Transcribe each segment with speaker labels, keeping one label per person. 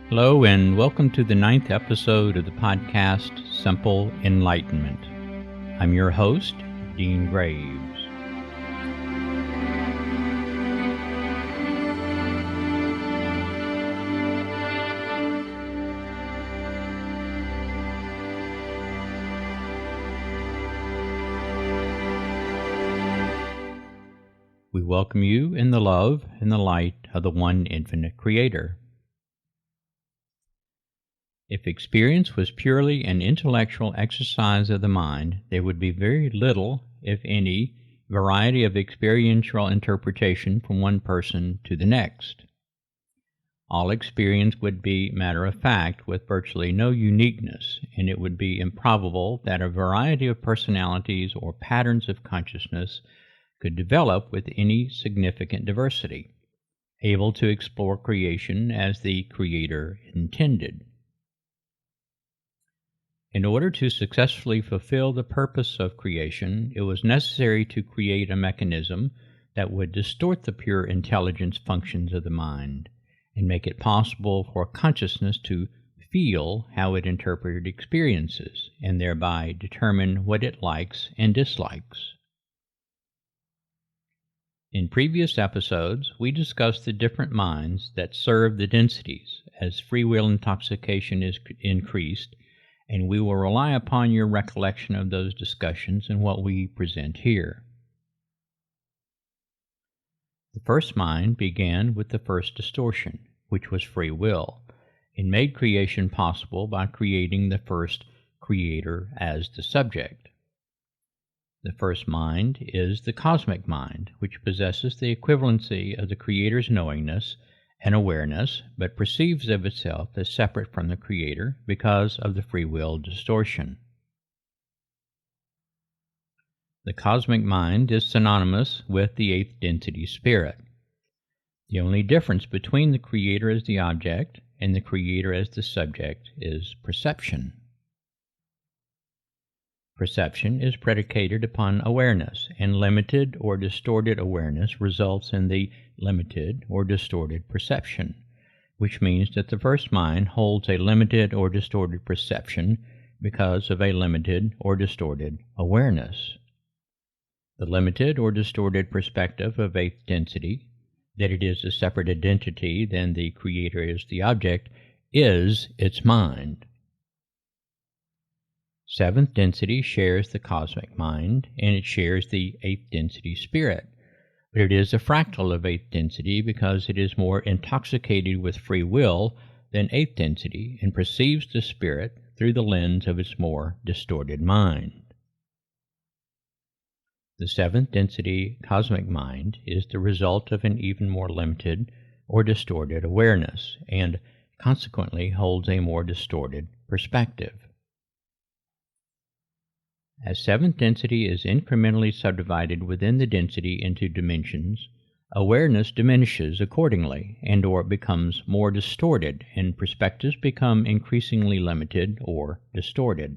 Speaker 1: Hello, and welcome to the 9th episode of the podcast, Simple Enlightenment. I'm your host, Dean Graves. We welcome you in the love and the light of the one infinite Creator. If experience was purely an intellectual exercise of the mind, there would be very little, if any, variety of experiential interpretation from one person to the next. All experience would be matter of fact with virtually no uniqueness, and it would be improbable that a variety of personalities or patterns of consciousness could develop with any significant diversity, able to explore creation as the Creator intended. In order to successfully fulfill the purpose of creation, it was necessary to create a mechanism that would distort the pure intelligence functions of the mind and make it possible for consciousness to feel how it interpreted experiences and thereby determine what it likes and dislikes. In previous episodes, we discussed the different minds that serve the densities as free will intoxication is increased, and we will rely upon your recollection of those discussions in what we present here. The first mind began with the first distortion, which was free will, and made creation possible by creating the first creator as the subject. The first mind is the cosmic mind, which possesses the equivalency of the Creator's knowingness and awareness, but perceives of itself as separate from the Creator because of the free will distortion. The cosmic mind is synonymous with the eighth density spirit. The only difference between the Creator as the object and the Creator as the subject is perception. Perception is predicated upon awareness, and limited or distorted awareness results in the limited or distorted perception, which means that the first mind holds a limited or distorted perception because of a limited or distorted awareness. The limited or distorted perspective of eighth density, that it is a separate identity than the Creator is the object, is its mind. Seventh density shares the cosmic mind, and it shares the eighth density spirit, but it is a fractal of eighth density because it is more intoxicated with free will than eighth density and perceives the spirit through the lens of its more distorted mind. The seventh density cosmic mind is the result of an even more limited or distorted awareness, and consequently holds a more distorted perspective. As seventh density is incrementally subdivided within the density into dimensions, awareness diminishes accordingly and/or becomes more distorted, and perspectives become increasingly limited or distorted.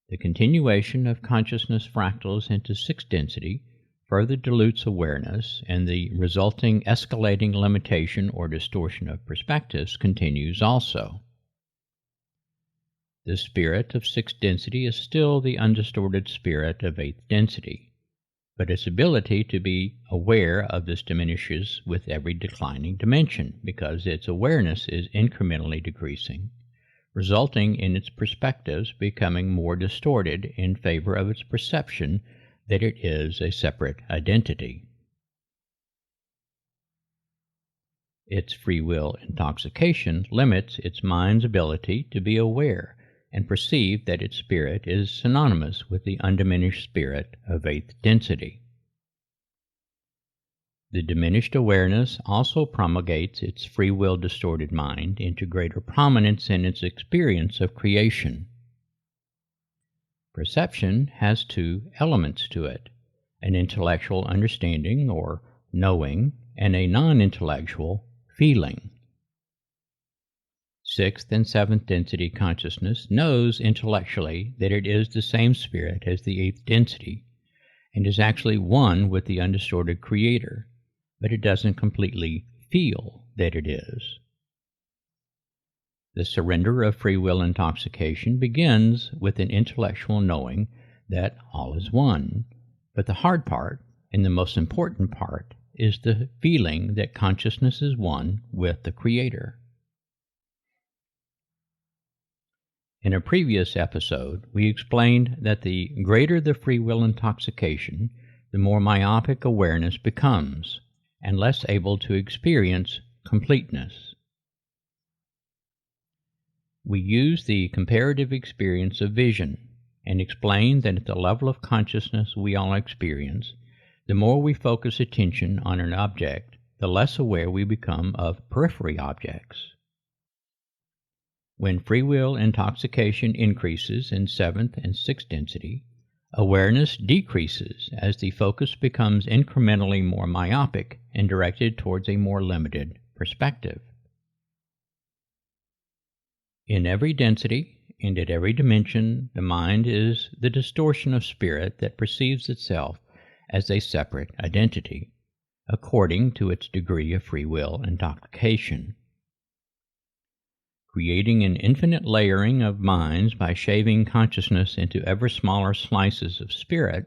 Speaker 1: The continuation of consciousness fractals into sixth density further dilutes awareness, and the resulting escalating limitation or distortion of perspectives continues also. The spirit of sixth density is still the undistorted spirit of eighth density, but its ability to be aware of this diminishes with every declining dimension because its awareness is incrementally decreasing, resulting in its perspectives becoming more distorted in favor of its perception that it is a separate identity. Its free will intoxication limits its mind's ability to be aware and perceive that its spirit is synonymous with the undiminished spirit of eighth density. The diminished awareness also promulgates its free will distorted mind into greater prominence in its experience of creation. Perception has two elements to it, an intellectual understanding or knowing and a non-intellectual feeling. Sixth and seventh density consciousness knows intellectually that it is the same spirit as the eighth density and is actually one with the undistorted Creator, but it doesn't completely feel that it is. The surrender of free will intoxication begins with an intellectual knowing that all is one, but the hard part, and the most important part, is the feeling that consciousness is one with the Creator. In a previous episode, we explained that the greater the free will intoxication, the more myopic awareness becomes, and less able to experience completeness. We use the comparative experience of vision, and explained that at the level of consciousness we all experience, the more we focus attention on an object, the less aware we become of periphery objects. When free will intoxication increases in 7th and 6th density, awareness decreases as the focus becomes incrementally more myopic and directed towards a more limited perspective. In every density and at every dimension, the mind is the distortion of spirit that perceives itself as a separate identity, according to its degree of free will intoxication. Creating an infinite layering of minds by shaving consciousness into ever smaller slices of spirit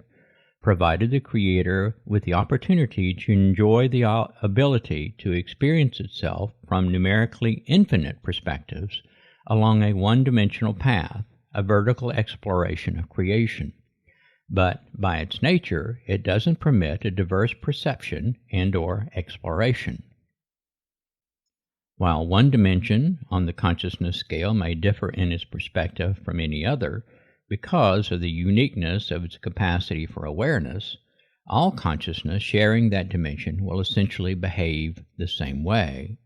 Speaker 1: provided the Creator with the opportunity to enjoy the ability to experience itself from numerically infinite perspectives along a one-dimensional path, a vertical exploration of creation. But by its nature, it doesn't permit a diverse perception and/or exploration. While one dimension on the consciousness scale may differ in its perspective from any other because of the uniqueness of its capacity for awareness, all consciousness sharing that dimension will essentially behave the same way.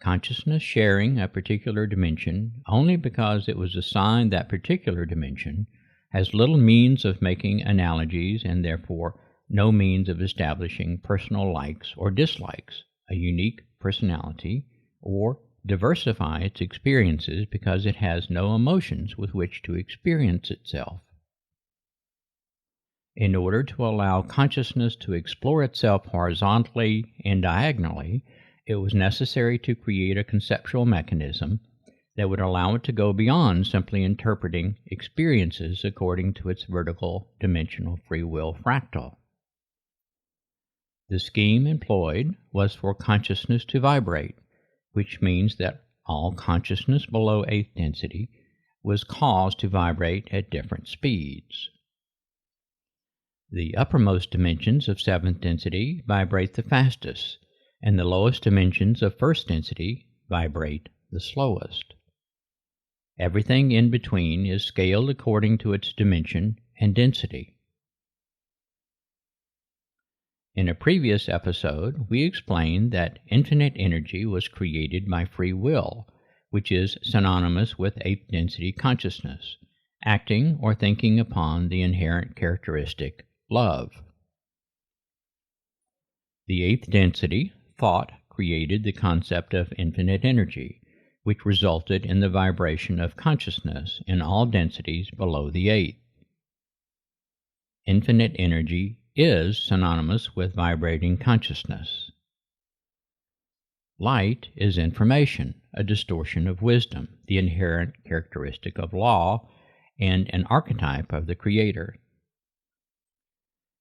Speaker 1: Consciousness sharing a particular dimension only because it was assigned that particular dimension has little means of making analogies and therefore no means of establishing personal likes or dislikes, a unique personality, or diversify its experiences because it has no emotions with which to experience itself. In order to allow consciousness to explore itself horizontally and diagonally, it was necessary to create a conceptual mechanism that would allow it to go beyond simply interpreting experiences according to its vertical dimensional free will fractal. The scheme employed was for consciousness to vibrate, which means that all consciousness below 8th density was caused to vibrate at different speeds. The uppermost dimensions of 7th density vibrate the fastest, and the lowest dimensions of 1st density vibrate the slowest. Everything in between is scaled according to its dimension and density. In a previous episode, we explained that infinite energy was created by free will, which is synonymous with 8th density consciousness, acting or thinking upon the inherent characteristic love. The 8th density, thought, created the concept of infinite energy, which resulted in the vibration of consciousness in all densities below the 8th. Infinite energy is synonymous with vibrating consciousness. Light is information, a distortion of wisdom, the inherent characteristic of law, and an archetype of the Creator.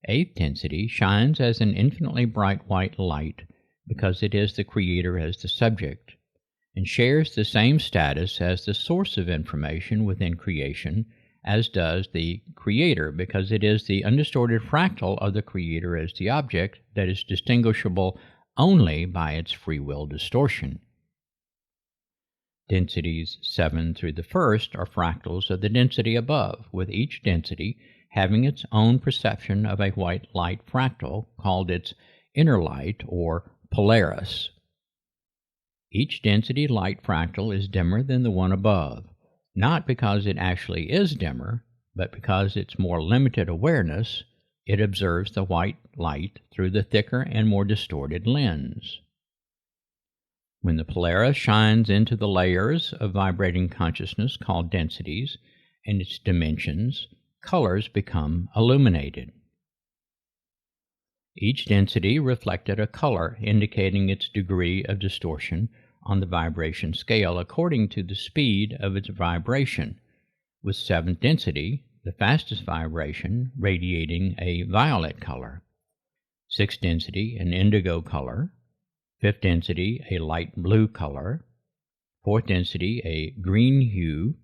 Speaker 1: 8th density shines as an infinitely bright white light because it is the Creator as the subject, and shares the same status as the source of information within creation as does the Creator, because it is the undistorted fractal of the Creator as the object that is distinguishable only by its free will distortion. Densities 7 through the 1st are fractals of the density above, with each density having its own perception of a white light fractal called its inner light or polarizes. Each density light fractal is dimmer than the one above, not because it actually is dimmer, but because its more limited awareness, it observes the white light through the thicker and more distorted lens. When the polaris shines into the layers of vibrating consciousness called densities and its dimensions, colors become illuminated. Each density reflected a color indicating its degree of distortion on the vibration scale according to the speed of its vibration, with seventh density, the fastest vibration, radiating a violet color, sixth density an indigo color, fifth density a light blue color, fourth density a green hue,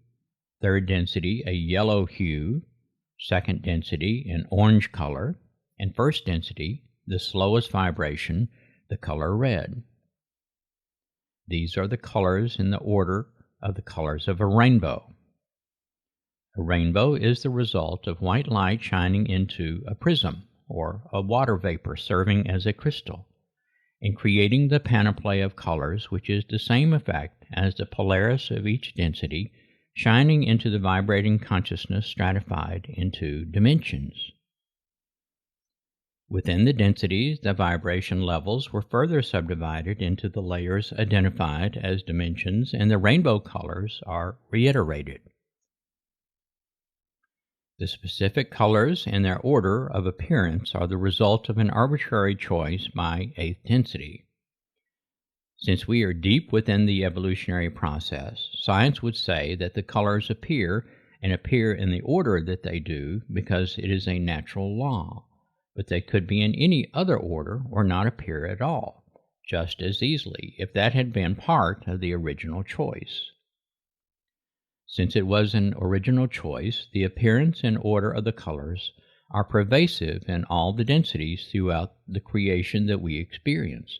Speaker 1: third density a yellow hue, second density an orange color, and first density, the slowest vibration, the color red. These are the colors in the order of the colors of a rainbow. A rainbow is the result of white light shining into a prism, or a water vapor serving as a crystal, and creating the panoply of colors, which is the same effect as the polaris of each density shining into the vibrating consciousness stratified into dimensions. Within the densities, the vibration levels were further subdivided into the layers identified as dimensions, and the rainbow colors are reiterated. The specific colors and their order of appearance are the result of an arbitrary choice by eighth density. Since we are deep within the evolutionary process, science would say that the colors appear in the order that they do because it is a natural law, but they could be in any other order or not appear at all, just as easily if that had been part of the original choice. Since it was an original choice, the appearance and order of the colors are pervasive in all the densities throughout the creation that we experience,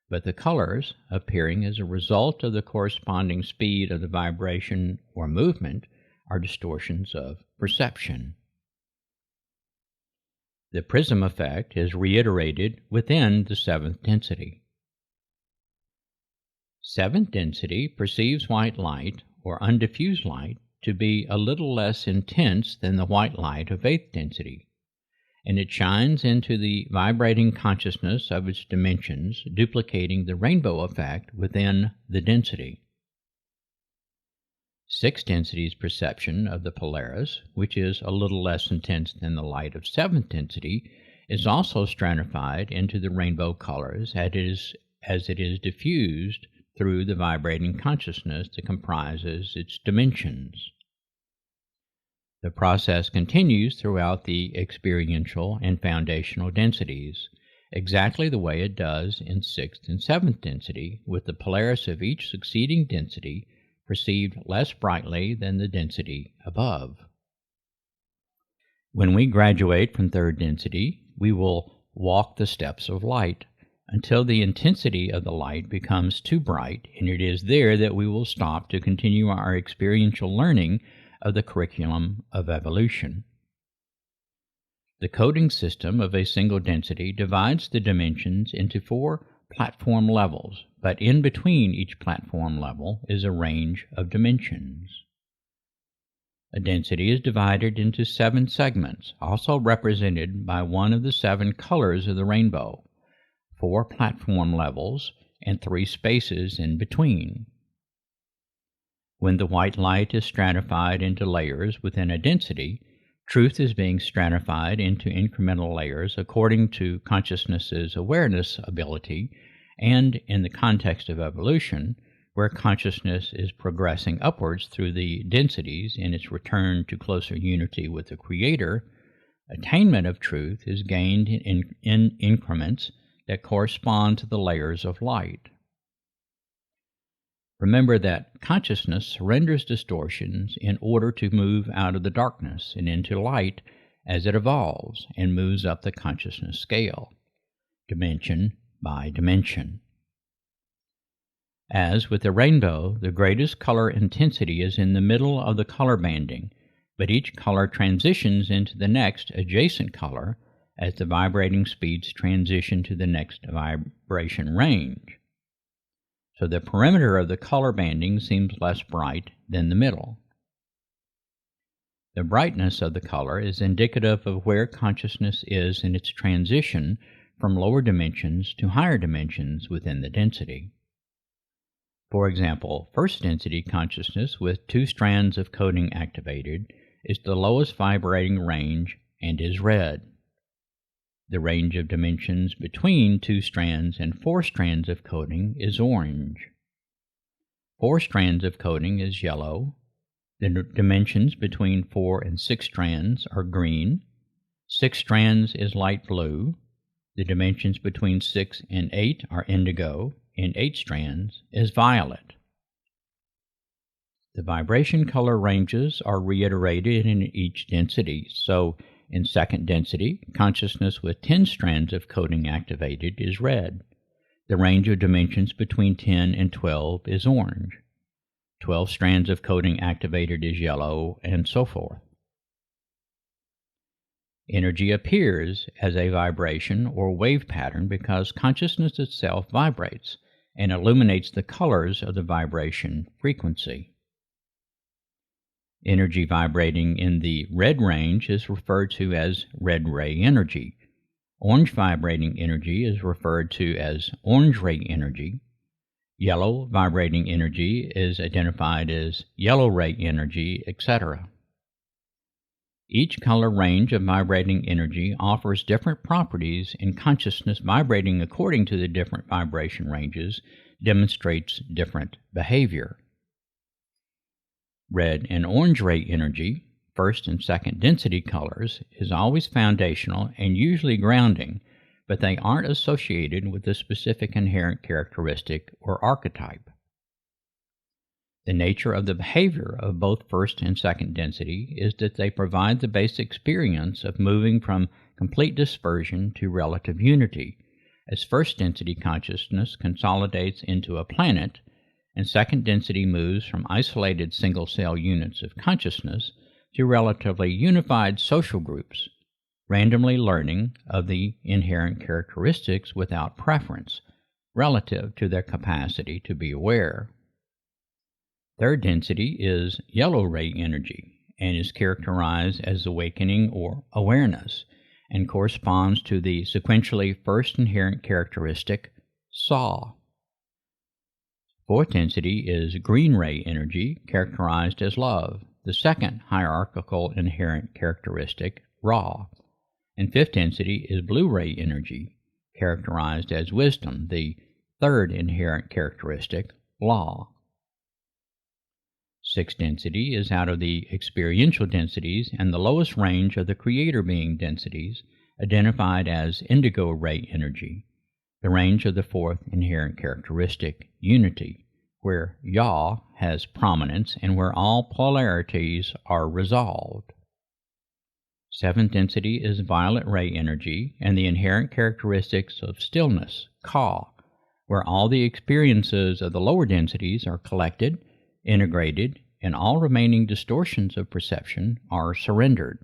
Speaker 1: but the colors, appearing as a result of the corresponding speed of the vibration or movement, are distortions of perception. The prism effect is reiterated within the seventh density. Seventh density perceives white light or undiffused light to be a little less intense than the white light of eighth density, and it shines into the vibrating consciousness of its dimensions, duplicating the rainbow effect within the density. Sixth density's perception of the polaris, which is a little less intense than the light of seventh density, is also stratified into the rainbow colors as it is diffused through the vibrating consciousness that comprises its dimensions. The process continues throughout the experiential and foundational densities, exactly the way it does in sixth and seventh density, with the polaris of each succeeding density perceived less brightly than the density above. When we graduate from third density, we will walk the steps of light until the intensity of the light becomes too bright, and it is there that we will stop to continue our experiential learning of the curriculum of evolution. The coding system of a single density divides the dimensions into 4 platform levels, but in between each platform level is a range of dimensions. A density is divided into 7 segments, also represented by one of the 7 colors of the rainbow, 4 platform levels, and 3 spaces in between. When the white light is stratified into layers within a density, truth is being stratified into incremental layers according to consciousness's awareness ability, and in the context of evolution, where consciousness is progressing upwards through the densities in its return to closer unity with the Creator, attainment of truth is gained in increments that correspond to the layers of light. Remember that consciousness surrenders distortions in order to move out of the darkness and into light as it evolves and moves up the consciousness scale, dimension by dimension. As with the rainbow, the greatest color intensity is in the middle of the color banding, but each color transitions into the next adjacent color as the vibrating speeds transition to the next vibration range. So the perimeter of the color banding seems less bright than the middle. The brightness of the color is indicative of where consciousness is in its transition from lower dimensions to higher dimensions within the density. For example, first density consciousness with 2 strands of coding activated is the lowest vibrating range and is red. The range of dimensions between 2 strands and 4 strands of coding is orange. 4 strands of coding is yellow. The dimensions between 4 and 6 strands are green. 6 strands is light blue. The dimensions between 6 and 8 are indigo, and 8 strands is violet. The vibration color ranges are reiterated in each density. So, in second density, consciousness with 10 strands of coding activated is red. The range of dimensions between 10 and 12 is orange. 12 strands of coding activated is yellow, and so forth. Energy appears as a vibration or wave pattern because consciousness itself vibrates and illuminates the colors of the vibration frequency. Energy vibrating in the red range is referred to as red ray energy. Orange vibrating energy is referred to as orange ray energy. Yellow vibrating energy is identified as yellow ray energy, etc. Each color range of vibrating energy offers different properties, and consciousness vibrating according to the different vibration ranges demonstrates different behavior. Red and orange ray energy, first and second density colors, is always foundational and usually grounding, but they aren't associated with a specific inherent characteristic or archetype. The nature of the behavior of both first and second density is that they provide the basic experience of moving from complete dispersion to relative unity, as first density consciousness consolidates into a planet, and second density moves from isolated single-cell units of consciousness to relatively unified social groups, randomly learning of the inherent characteristics without preference, relative to their capacity to be aware. Third density is yellow ray energy and is characterized as awakening or awareness and corresponds to the sequentially first inherent characteristic, saw. Fourth density is green ray energy, characterized as love, the second hierarchical inherent characteristic, raw. And fifth density is blue ray energy, characterized as wisdom, the third inherent characteristic, law. Sixth density is out of the experiential densities and the lowest range of the creator being densities, identified as indigo ray energy, the range of the fourth inherent characteristic, unity, where Ya has prominence and where all polarities are resolved. Seventh density is violet ray energy and the inherent characteristics of stillness, Ka, where all the experiences of the lower densities are collected, integrated, and all remaining distortions of perception are surrendered.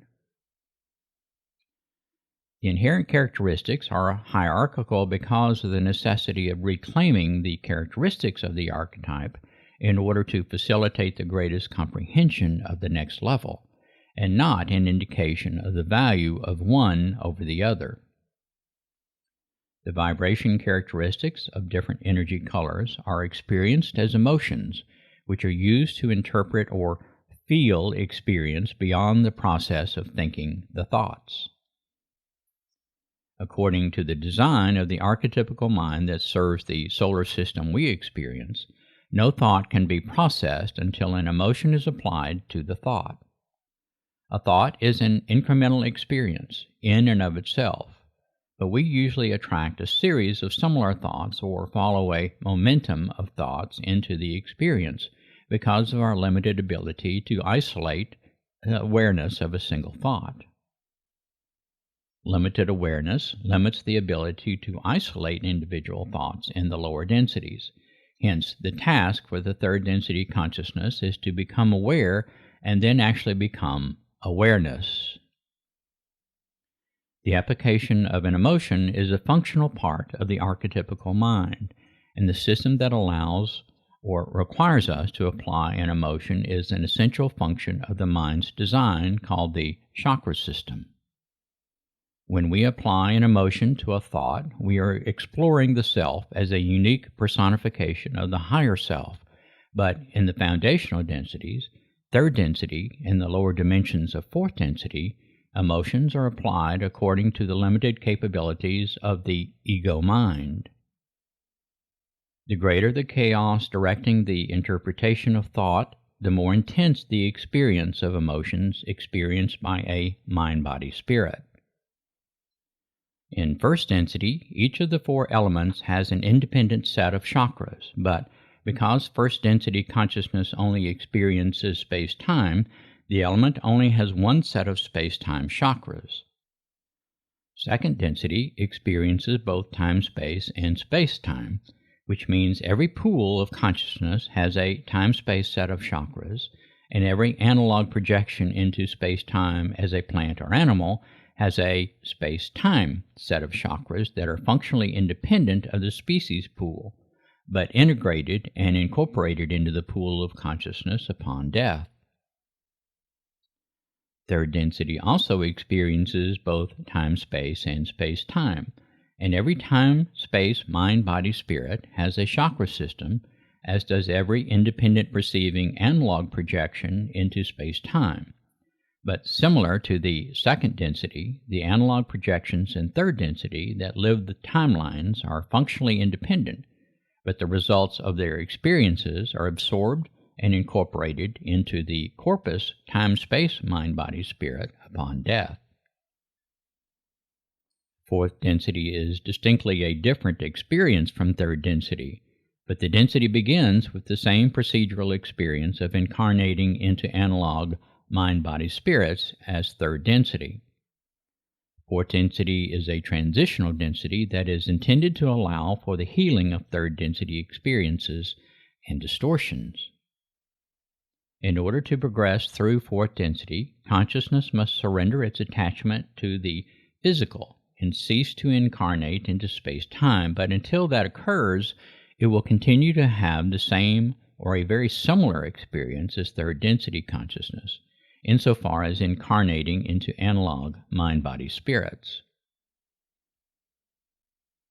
Speaker 1: The inherent characteristics are hierarchical because of the necessity of reclaiming the characteristics of the archetype in order to facilitate the greatest comprehension of the next level, and not an indication of the value of one over the other. The vibration characteristics of different energy colors are experienced as emotions, which are used to interpret or feel experience beyond the process of thinking the thoughts. According to the design of the archetypical mind that serves the solar system we experience, no thought can be processed until an emotion is applied to the thought. A thought is an incremental experience in and of itself, but we usually attract a series of similar thoughts or follow a momentum of thoughts into the experience because of our limited ability to isolate awareness of a single thought. Limited awareness limits the ability to isolate individual thoughts in the lower densities. Hence, the task for the third density consciousness is to become aware and then actually become awareness. The application of an emotion is a functional part of the archetypical mind, and the system that allows or requires us to apply an emotion is an essential function of the mind's design called the chakra system. When we apply an emotion to a thought, we are exploring the self as a unique personification of the higher self, but in the foundational densities, third density, and the lower dimensions of fourth density, Emotions are applied according to the limited capabilities of the ego mind. The greater the chaos directing the interpretation of thought, the more intense the experience of emotions experienced by a mind-body spirit. In first density, each of the four elements has an independent set of chakras, but because first density consciousness only experiences space-time, the element only has one set of space-time chakras. Second density experiences both time-space and space-time, which means every pool of consciousness has a time-space set of chakras, and every analog projection into space-time as a plant or animal has a space-time set of chakras that are functionally independent of the species pool, but integrated and incorporated into the pool of consciousness upon death. Third density also experiences both time-space and space-time, and every time, space, mind, body, spirit has a chakra system, as does every independent perceiving analog projection into space-time. But similar to the second density, the analog projections in third density that live the timelines are functionally independent, but the results of their experiences are absorbed and incorporated into the corpus time-space mind-body spirit upon death. Fourth density is distinctly a different experience from third density, but the density begins with the same procedural experience of incarnating into analog mind-body spirits as third density. Fourth density is a transitional density that is intended to allow for the healing of third density experiences and distortions. In order to progress through fourth density, consciousness must surrender its attachment to the physical and cease to incarnate into space-time, but until that occurs, it will continue to have the same or a very similar experience as third density consciousness, insofar as incarnating into analog mind-body spirits.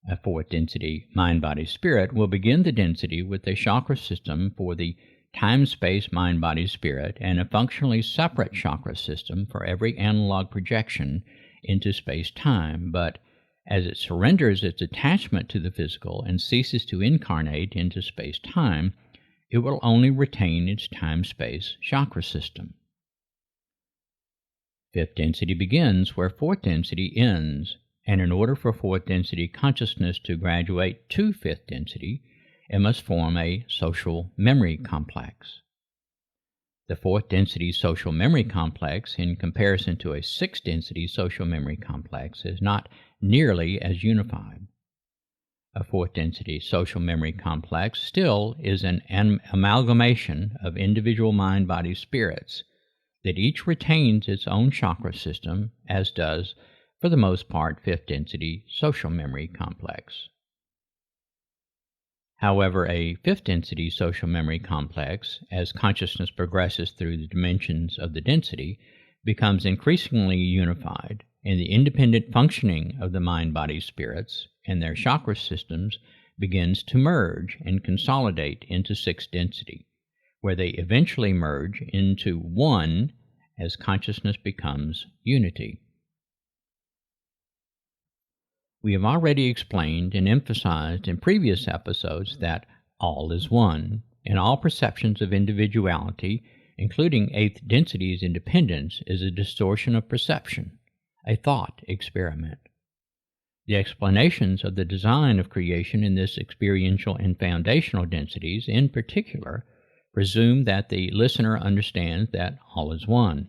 Speaker 1: A fourth density mind-body spirit will begin the density with a chakra system for the time-space mind-body spirit and a functionally separate chakra system for every analog projection into space-time, but as it surrenders its attachment to the physical and ceases to incarnate into space-time, it will only retain its time-space chakra system. Fifth density begins where fourth density ends, and in order for fourth density consciousness to graduate to fifth density, it must form a social memory complex. The fourth density social memory complex, in comparison to a sixth density social memory complex, is not nearly as unified. A fourth density social memory complex still is an amalgamation of individual mind-body spirits that each retains its own chakra system, as does, for the most part, fifth density social memory complex. However, a fifth density social memory complex, as consciousness progresses through the dimensions of the density, becomes increasingly unified, and the independent functioning of the mind-body spirits and their chakra systems begins to merge and consolidate into sixth density, where they eventually merge into one as consciousness becomes unity. We have already explained and emphasized in previous episodes that all is one, and all perceptions of individuality, including eighth density's independence, is a distortion of perception, a thought experiment. The explanations of the design of creation in this experiential and foundational densities, in particular, presume that the listener understands that all is one,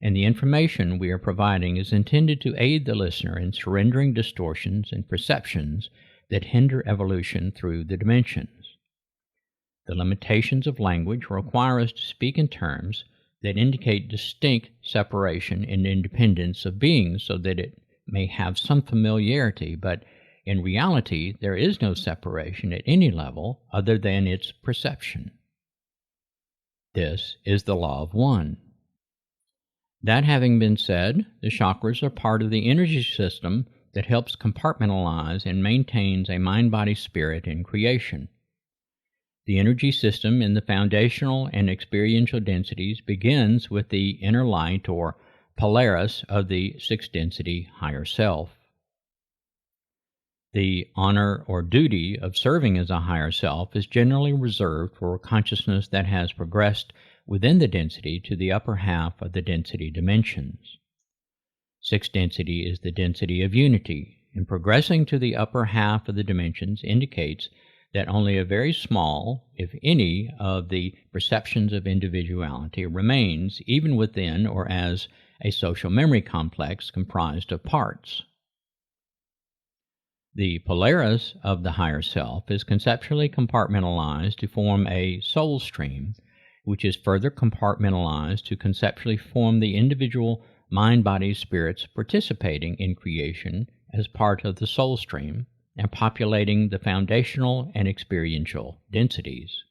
Speaker 1: and the information we are providing is intended to aid the listener in surrendering distortions and perceptions that hinder evolution through the dimensions. The limitations of language require us to speak in terms that indicate distinct separation and independence of beings so that it may have some familiarity, but in reality there is no separation at any level other than its perception. This is the law of one. That having been said, the chakras are part of the energy system that helps compartmentalize and maintains a mind-body spirit in creation. The energy system in the foundational and experiential densities begins with the inner light or polaris of the sixth density higher self. The honor or duty of serving as a higher self is generally reserved for consciousness that has progressed within the density to the upper half of the density dimensions. Sixth density is the density of unity, and progressing to the upper half of the dimensions indicates that only a very small, if any, of the perceptions of individuality remains even within or as a social memory complex comprised of parts. The polaris of the higher self is conceptually compartmentalized to form a soul stream, which is further compartmentalized to conceptually form the individual mind, body, spirits participating in creation as part of the soul stream and populating the foundational and experiential densities.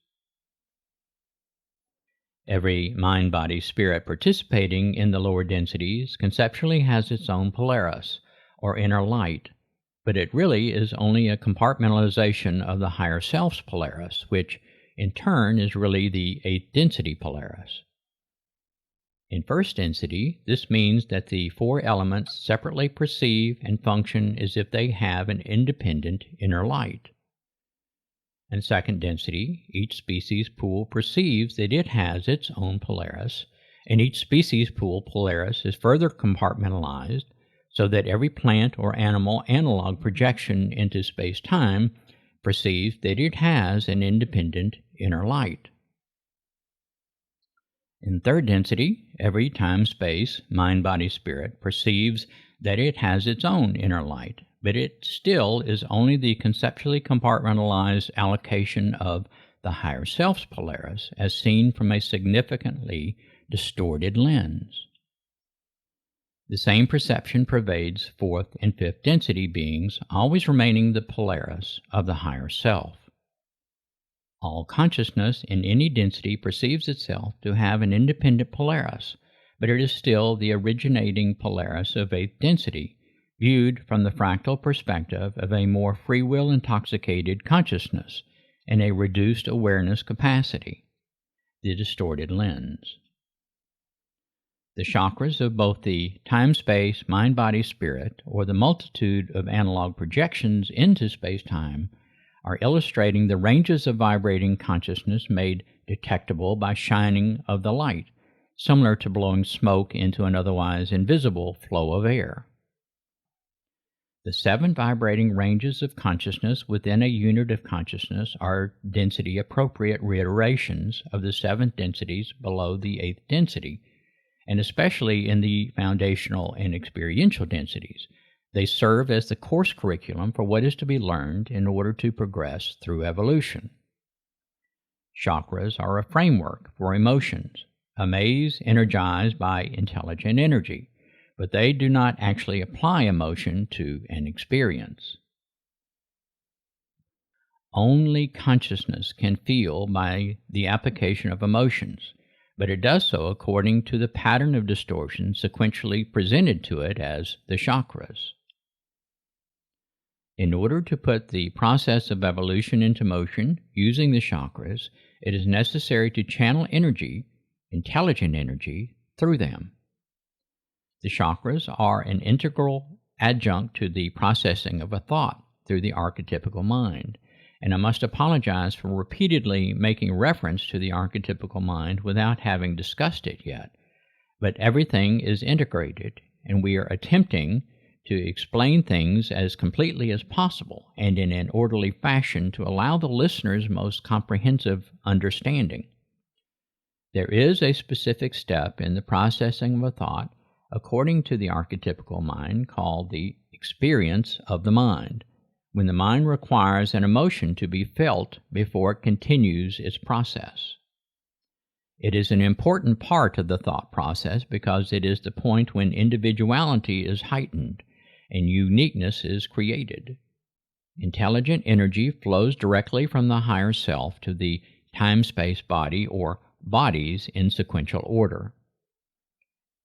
Speaker 1: Every mind, body, spirit participating in the lower densities conceptually has its own polaris, or inner light, but it really is only a compartmentalization of the higher self's polaris, which in turn is really the eighth density polaris. In first density, this means that the four elements separately perceive and function as if they have an independent inner light. In second density, each species pool perceives that it has its own polaris, and each species pool polaris is further compartmentalized so that every plant or animal analog projection into space-time perceives that it has an independent inner light. In third density, every time-space, mind-body-spirit perceives that it has its own inner light, but it still is only the conceptually compartmentalized allocation of the higher self's polaris as seen from a significantly distorted lens. The same perception pervades fourth and fifth density beings, always remaining the polaris of the higher self. All consciousness in any density perceives itself to have an independent polaris, but it is still the originating polaris of eighth density, viewed from the fractal perspective of a more free will intoxicated consciousness and a reduced awareness capacity, the distorted lens. The chakras of both the time-space, mind-body-spirit, or the multitude of analog projections into space-time are illustrating the ranges of vibrating consciousness made detectable by shining of the light, similar to blowing smoke into an otherwise invisible flow of air. The 7 vibrating ranges of consciousness within a unit of consciousness are density-appropriate reiterations of the 7th densities below the 8th density, and especially in the foundational and experiential densities. They serve as the course curriculum for what is to be learned in order to progress through evolution. Chakras are a framework for emotions, a maze energized by intelligent energy, but they do not actually apply emotion to an experience. Only consciousness can feel by the application of emotions, but it does so according to the pattern of distortion sequentially presented to it as the chakras. In order to put the process of evolution into motion using the chakras, it is necessary to channel energy, intelligent energy, through them. The chakras are an integral adjunct to the processing of a thought through the archetypical mind, and I must apologize for repeatedly making reference to the archetypical mind without having discussed it yet. But everything is integrated, and we are attempting to explain things as completely as possible and in an orderly fashion to allow the listener's most comprehensive understanding. There is a specific step in the processing of a thought according to the archetypical mind called the experience of the mind, when the mind requires an emotion to be felt before it continues its process. It is an important part of the thought process because it is the point when individuality is heightened and uniqueness is created. Intelligent energy flows directly from the higher self to the time-space body or bodies in sequential order.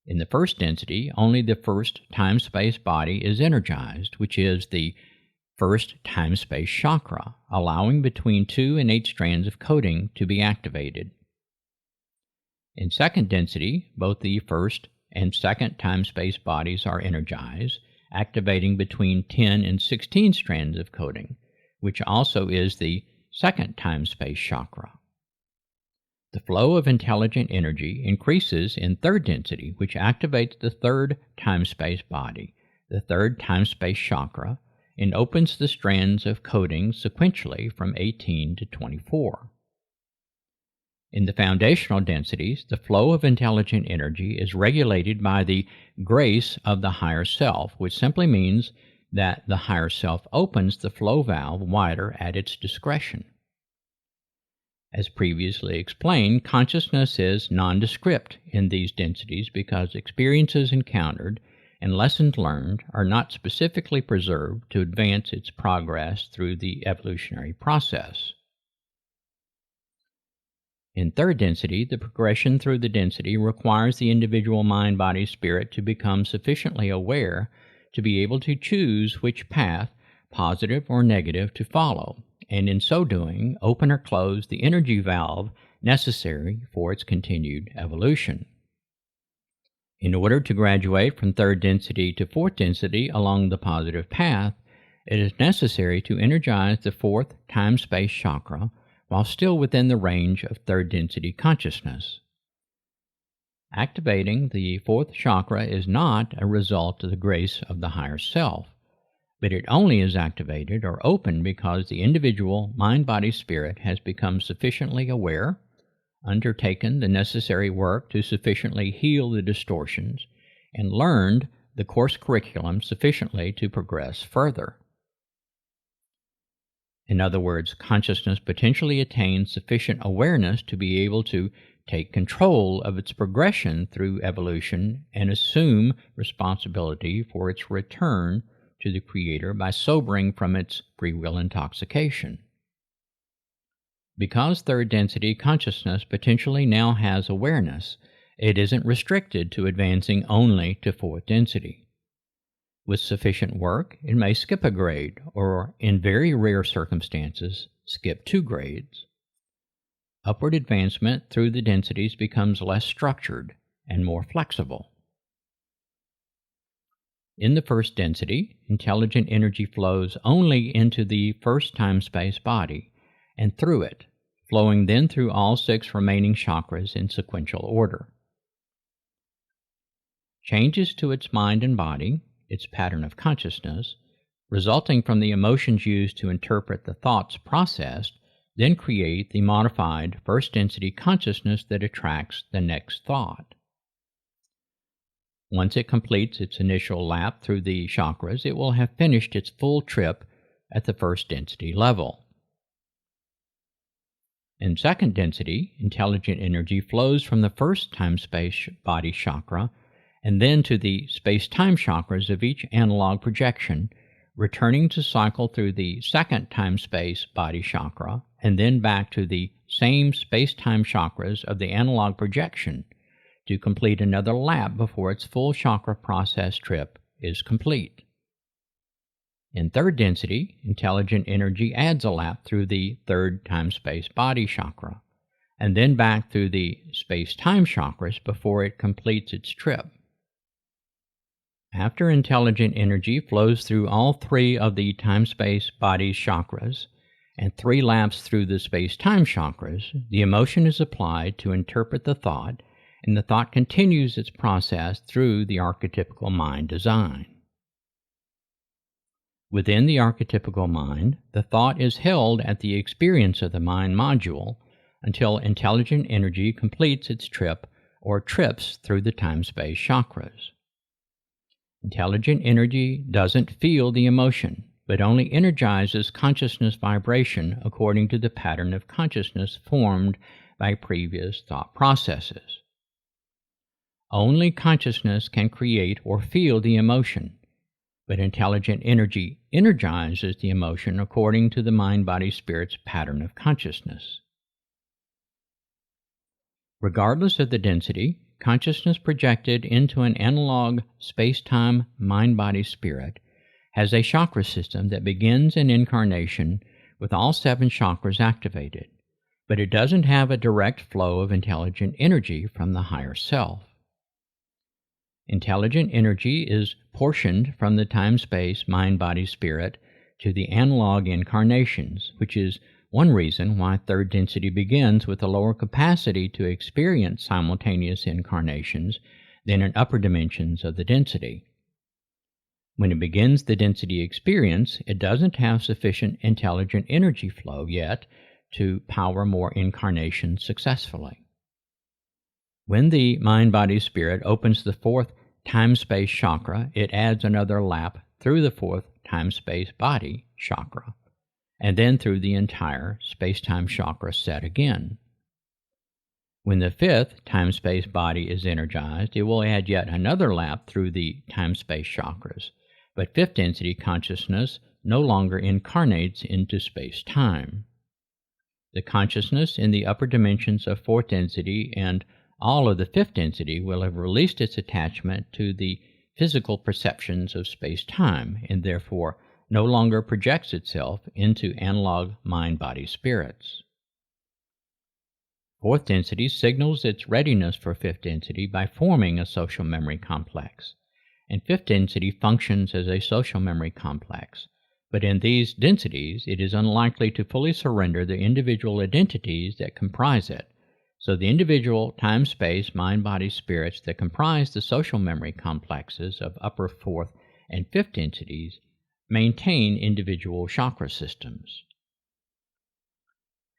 Speaker 1: In the first density, only the first time-space body is energized, which is the first time-space chakra, allowing between 2 and 8 strands of coding to be activated. In second density, both the first and second time-space bodies are energized, activating between 10 and 16 strands of coding, which also is the second time-space chakra. The flow of intelligent energy increases in third density, which activates the third time-space body, the third time-space chakra, and opens the strands of coding sequentially from 18 to 24. In the foundational densities, the flow of intelligent energy is regulated by the grace of the higher self, which simply means that the higher self opens the flow valve wider at its discretion. As previously explained, consciousness is nondescript in these densities because experiences encountered and lessons learned are not specifically preserved to advance its progress through the evolutionary process. In third density, the progression through the density requires the individual mind, body, spirit to become sufficiently aware to be able to choose which path, positive or negative, to follow, and in so doing, open or close the energy valve necessary for its continued evolution. In order to graduate from third density to fourth density along the positive path, it is necessary to energize the fourth time-space chakra while still within the range of third density consciousness. Activating the fourth chakra is not a result of the grace of the higher self, but it only is activated or opened because the individual mind-body-spirit has become sufficiently aware, undertaken the necessary work to sufficiently heal the distortions, and learned the course curriculum sufficiently to progress further. In other words, consciousness potentially attains sufficient awareness to be able to take control of its progression through evolution and assume responsibility for its return to the Creator by sobering from its free will intoxication. Because third density consciousness potentially now has awareness, it isn't restricted to advancing only to fourth density. With sufficient work, it may skip a grade, or in very rare circumstances, skip 2 grades. Upward advancement through the densities becomes less structured and more flexible. In the first density, intelligent energy flows only into the first time-space body and through it, flowing then through all 6 remaining chakras in sequential order. Changes to its mind and body, its pattern of consciousness, resulting from the emotions used to interpret the thoughts processed, then create the modified first density consciousness that attracts the next thought. Once it completes its initial lap through the chakras, it will have finished its full trip at the first density level. In second density, intelligent energy flows from the first time-space body chakra and then to the space-time chakras of each analog projection, returning to cycle through the second time-space body chakra and then back to the same space-time chakras of the analog projection to complete another lap before its full chakra process trip is complete. In third density, intelligent energy adds a lap through the third time-space body chakra, and then back through the space-time chakras before it completes its trip. After intelligent energy flows through all 3 of the time-space body chakras and 3 laps through the space-time chakras, the emotion is applied to interpret the thought, and the thought continues its process through the archetypical mind design. Within the archetypical mind, the thought is held at the experience of the mind module until intelligent energy completes its trip or trips through the time-space chakras. Intelligent energy doesn't feel the emotion, but only energizes consciousness vibration according to the pattern of consciousness formed by previous thought processes. Only consciousness can create or feel the emotion, but intelligent energy energizes the emotion according to the mind-body-spirit's pattern of consciousness. Regardless of the density, consciousness projected into an analog space-time mind-body-spirit has a chakra system that begins an incarnation with all 7 chakras activated, but it doesn't have a direct flow of intelligent energy from the higher self. Intelligent energy is portioned from the time-space, mind-body-spirit to the analog incarnations, which is one reason why third density begins with a lower capacity to experience simultaneous incarnations than in upper dimensions of the density. When it begins the density experience, it doesn't have sufficient intelligent energy flow yet to power more incarnations successfully. When the mind-body-spirit opens the fourth time-space chakra, it adds another lap through the fourth time-space-body chakra, and then through the entire space-time chakra set again. When the fifth time-space-body is energized, it will add yet another lap through the time-space chakras, but fifth density consciousness no longer incarnates into space-time. The consciousness in the upper dimensions of fourth density and all of the fifth density will have released its attachment to the physical perceptions of space-time and therefore no longer projects itself into analog mind-body spirits. Fourth density signals its readiness for fifth density by forming a social memory complex, and fifth density functions as a social memory complex, but in these densities it is unlikely to fully surrender the individual identities that comprise it. So the individual time-space, mind-body spirits that comprise the social memory complexes of upper fourth and fifth densities maintain individual chakra systems.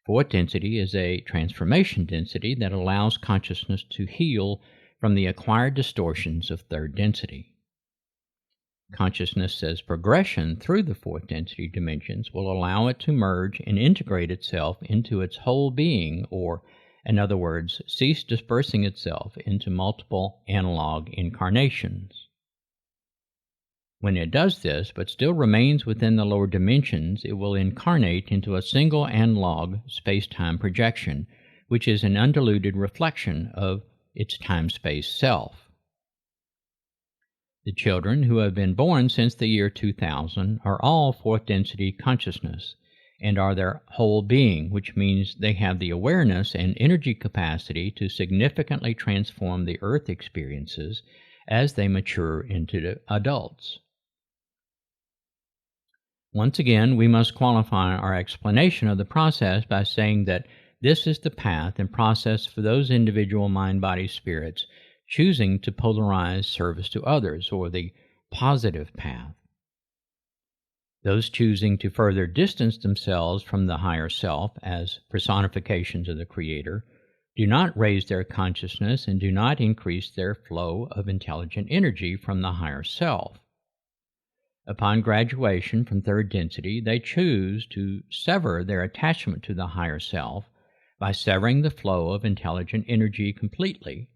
Speaker 1: Fourth density is a transformation density that allows consciousness to heal from the acquired distortions of third density. Consciousness's progression through the fourth density dimensions will allow it to merge and integrate itself into its whole being, or in other words, cease dispersing itself into multiple analog incarnations. When it does this, but still remains within the lower dimensions, it will incarnate into a single analog space-time projection, which is an undiluted reflection of its time-space self. The children who have been born since the year 2000 are all fourth density consciousness, and are their whole being, which means they have the awareness and energy capacity to significantly transform the Earth experiences as they mature into adults. Once again, we must qualify our explanation of the process by saying that this is the path and process for those individual mind-body spirits choosing to polarize service to others, or the positive path. Those choosing to further distance themselves from the higher self as personifications of the Creator do not raise their consciousness and do not increase their flow of intelligent energy from the higher self. Upon graduation from third density, they choose to sever their attachment to the higher self by severing the flow of intelligent energy completely,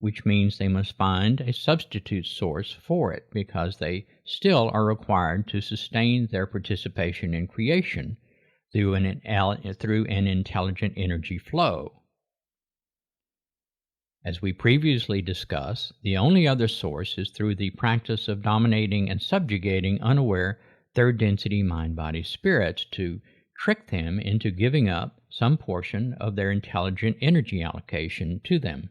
Speaker 1: which means they must find a substitute source for it because they still are required to sustain their participation in creation through an intelligent energy flow. As we previously discussed, the only other source is through the practice of dominating and subjugating unaware third density mind-body spirits to trick them into giving up some portion of their intelligent energy allocation to them.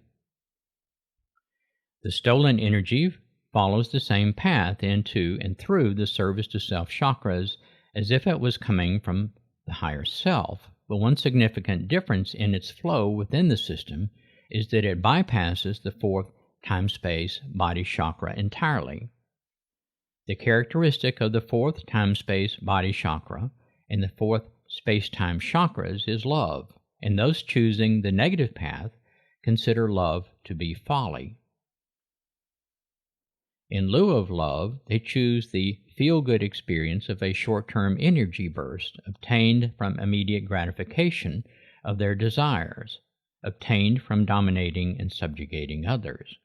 Speaker 1: The stolen energy follows the same path into and through the service to self chakras as if it was coming from the higher self, but one significant difference in its flow within the system is that it bypasses the fourth time-space body chakra entirely. The characteristic of the fourth time-space body chakra and the fourth space-time chakras is love, and those choosing the negative path consider love to be folly. In lieu of love, they choose the feel-good experience of a short-term energy burst obtained from immediate gratification of their desires, obtained from dominating and subjugating others.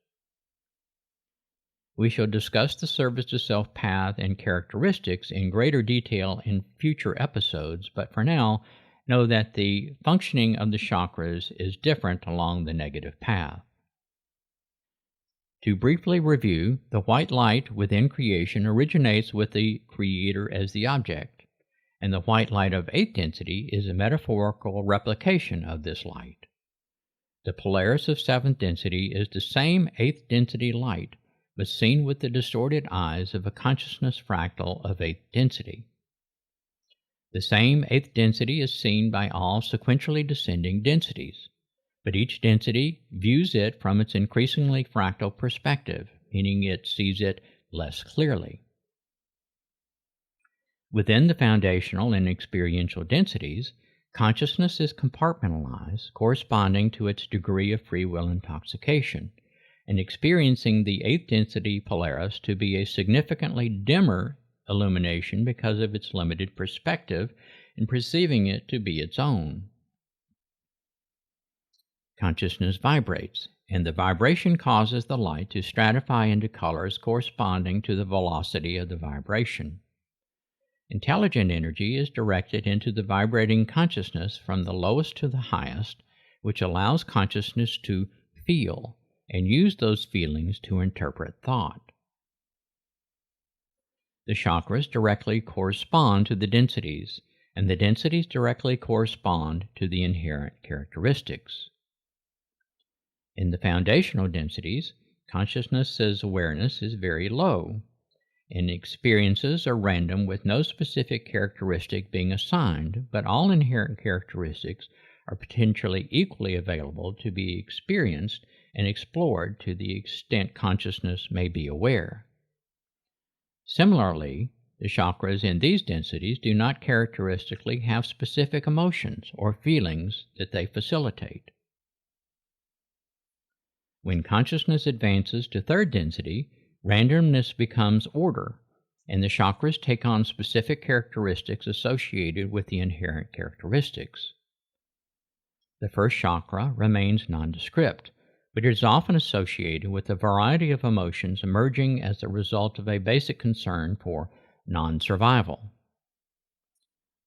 Speaker 1: We shall discuss the service to self path and characteristics in greater detail in future episodes, but for now, know that the functioning of the chakras is different along the negative path. To briefly review, the white light within creation originates with the Creator as the object, and the white light of eighth density is a metaphorical replication of this light. The Polaris of seventh density is the same eighth density light, but seen with the distorted eyes of a consciousness fractal of eighth density. The same eighth density is seen by all sequentially descending densities, but each density views it from its increasingly fractal perspective, meaning it sees it less clearly. Within the foundational and experiential densities, consciousness is compartmentalized corresponding to its degree of free will intoxication, and experiencing the eighth density Polaris to be a significantly dimmer illumination because of its limited perspective and perceiving it to be its own. Consciousness vibrates, and the vibration causes the light to stratify into colors corresponding to the velocity of the vibration. Intelligent energy is directed into the vibrating consciousness from the lowest to the highest, which allows consciousness to feel and use those feelings to interpret thought. The chakras directly correspond to the densities, and the densities directly correspond to the inherent characteristics. In the foundational densities, consciousness's awareness is very low, and experiences are random with no specific characteristic being assigned, but all inherent characteristics are potentially equally available to be experienced and explored to the extent consciousness may be aware. Similarly, the chakras in these densities do not characteristically have specific emotions or feelings that they facilitate. When consciousness advances to third density, randomness becomes order, and the chakras take on specific characteristics associated with the inherent characteristics. The first chakra remains nondescript, but it is often associated with a variety of emotions emerging as a result of a basic concern for non-survival.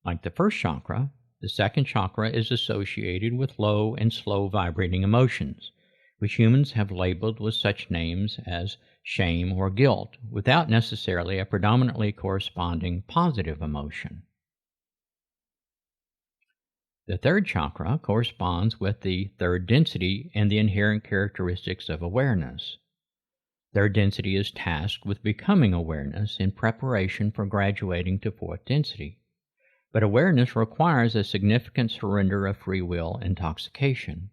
Speaker 1: Like the first chakra, the second chakra is associated with low and slow vibrating emotions, which humans have labeled with such names as shame or guilt, without necessarily a predominantly corresponding positive emotion. The third chakra corresponds with the third density and the inherent characteristics of awareness. Third density is tasked with becoming awareness in preparation for graduating to fourth density, but awareness requires a significant surrender of free will intoxication.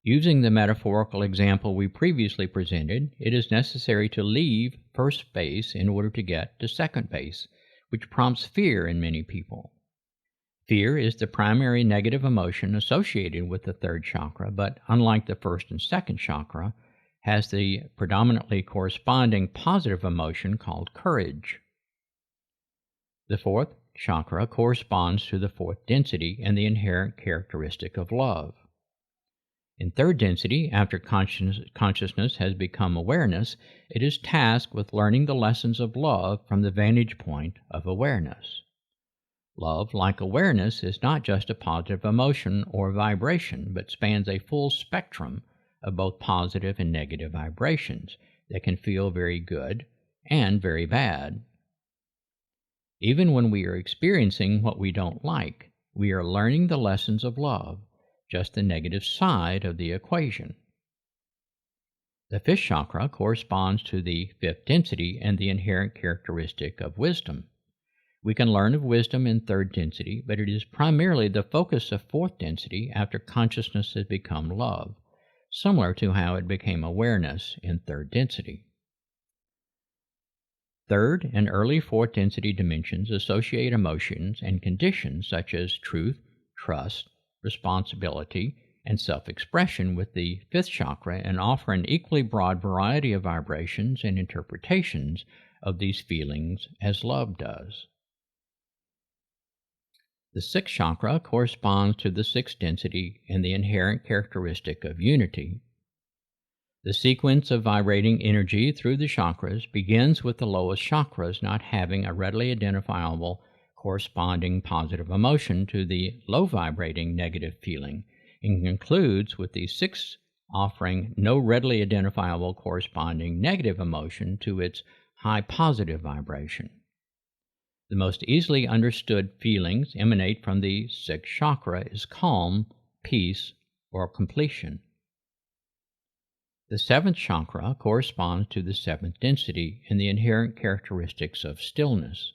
Speaker 1: Using the metaphorical example we previously presented, it is necessary to leave first base in order to get to second base, which prompts fear in many people. Fear is the primary negative emotion associated with the third chakra, but unlike the first and second chakra, has the predominantly corresponding positive emotion called courage. The fourth chakra corresponds to the fourth density and the inherent characteristic of love. In third density, after consciousness has become awareness, it is tasked with learning the lessons of love from the vantage point of awareness. Love, like awareness, is not just a positive emotion or vibration, but spans a full spectrum of both positive and negative vibrations that can feel very good and very bad. Even when we are experiencing what we don't like, we are learning the lessons of love, just the negative side of the equation. The fifth chakra corresponds to the fifth density and the inherent characteristic of wisdom. We can learn of wisdom in third density, but it is primarily the focus of fourth density after consciousness has become love, similar to how it became awareness in third density. Third and early fourth density dimensions associate emotions and conditions such as truth, trust, responsibility, and self-expression with the fifth chakra and offer an equally broad variety of vibrations and interpretations of these feelings as love does. The sixth chakra corresponds to the sixth density and the inherent characteristic of unity. The sequence of vibrating energy through the chakras begins with the lowest chakras not having a readily identifiable corresponding positive emotion to the low vibrating negative feeling, and concludes with the sixth offering no readily identifiable corresponding negative emotion to its high positive vibration. The most easily understood feelings emanate from the sixth chakra is calm, peace, or completion. The seventh chakra corresponds to the seventh density and the inherent characteristics of stillness.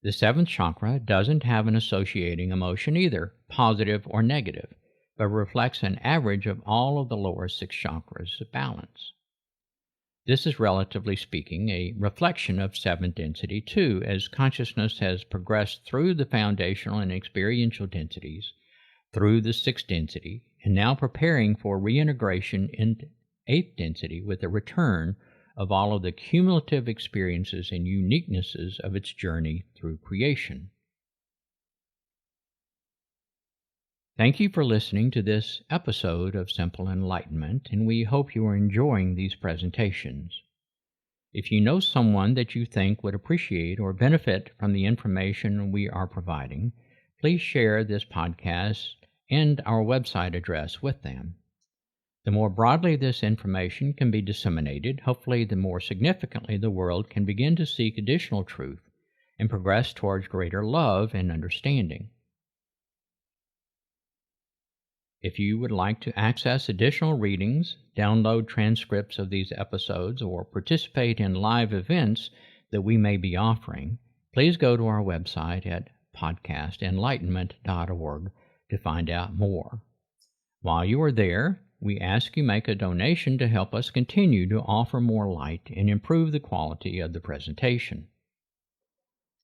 Speaker 1: The seventh chakra doesn't have an associating emotion either, positive or negative, but reflects an average of all of the lower six chakras of balance. This is, relatively speaking, a reflection of seventh density too, as consciousness has progressed through the foundational and experiential densities, through the sixth density, and now preparing for reintegration into eighth density with the return of all of the cumulative experiences and uniquenesses of its journey through creation. Thank you for listening to this episode of Simple Enlightenment, and we hope you are enjoying these presentations. If you know someone that you think would appreciate or benefit from the information we are providing, please share this podcast and our website address with them. The more broadly this information can be disseminated, hopefully the more significantly the world can begin to seek additional truth and progress towards greater love and understanding. If you would like to access additional readings, download transcripts of these episodes, or participate in live events that we may be offering, please go to our website at podcastenlightenment.org to find out more. While you are there, we ask you make a donation to help us continue to offer more light and improve the quality of the presentation.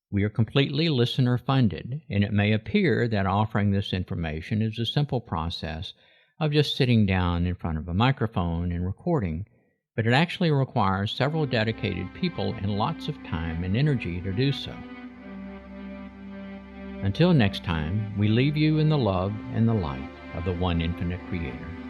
Speaker 1: We are completely listener-funded, and it may appear that offering this information is a simple process of just sitting down in front of a microphone and recording, but it actually requires several dedicated people and lots of time and energy to do so. Until next time, we leave you in the love and the light of the One Infinite Creator.